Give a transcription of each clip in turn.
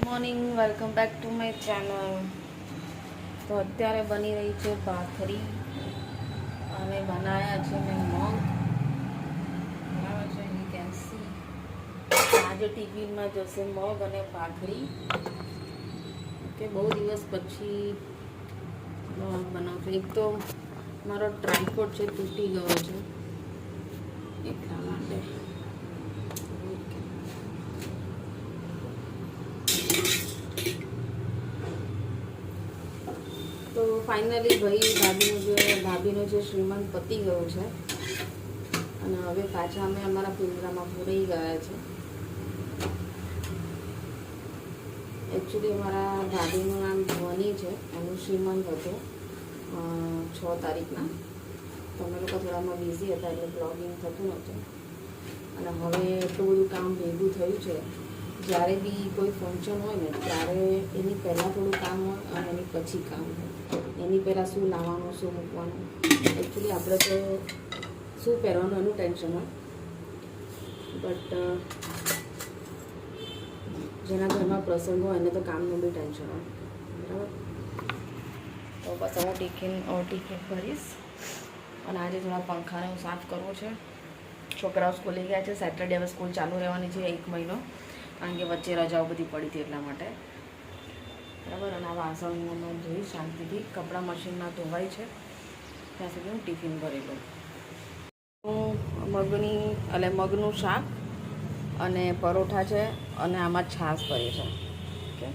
Morning, welcome back to my channel. તો અત્યારે બની રહી છે ભાખરી અને બનાવ્યા છે મેં મગ. બરાબર છે, યુ કેન સી. આજે ટિફિનમાં જશે મગ અને ભાખરી. કે બહુ દિવસ પછી બનાવું છું. એક તો મારો ટ્રાયપોડ છે તૂટી ગયો છે એટલા માટે. તો ફાઇનલી ભાભીનો જે શ્રીમંત પતી ગયો છે અને હવે પાછા અમે અમારા પિંજરામાં પૂરાઈ ગયા છે. એકચ્યુઅલી અમારા ભાભીનું નામ ધ્વની છે, એનું શ્રીમંત હતું 6 તારીખના. તો અમે લોકો થોડામાં બિઝી હતા એટલે બ્લોગિંગ થતું નહોતું. અને હવે એટલું બધું કામ ભેગું થયું છે, જ્યારે બી કોઈ ફંક્શન હોય ને ત્યારે એની પહેલાં થોડું કામ હોય અને એની પછી કામ હોય. એની પહેલાં શું લાવવાનું, શું મૂકવાનું. એકચ્યુઅલી આપણે તો શું પહેરવાનું એનું ટેન્શન હોય, બટ જેના ઘરમાં પ્રસંગ હોય એને તો કામનું બી ટેન્શન હોય. બરાબર. તો બસ હું ટિફિન ભરીશ અને આજે થોડા પંખાને હું સાફ કરવું છે. છોકરાઓ સ્કૂલે ગયા છે. સેટરડે હવે સ્કૂલ ચાલુ રહેવાની છે 1 મહિનો, કારણ કે વચ્ચે રજાઓ બધી પડી હતી એટલા માટે. બરાબર. અને આ વાસણમાં ધોઈ શાંતિથી કપડાં મશીનમાં ધોવાય છે ત્યાં સુધી હું ટિફિન ભરી લઉં. હું મગનું શાક અને પરોઠા છે અને આમાં છાશ ભરી છે. ઓકે,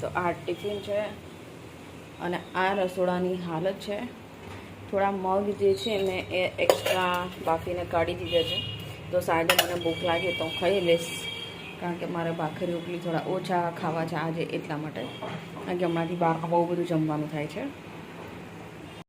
તો આ ટિફિન છે અને આ રસોડાની હાલત છે. થોડા મગ જે છે મેં એ એક્સ્ટ્રા બાફીને કાઢી દીધા છે. તો સાંજે મને ભૂખ લાગે તો ખાઈ લઈશ, કારણ કે મારે ભાખરી રોટલી થોડા ઓછા ખાવા છે આજે એટલા માટે. કારણ કે હમણાંથી બહાર બહુ બધું જમવાનું થાય છે.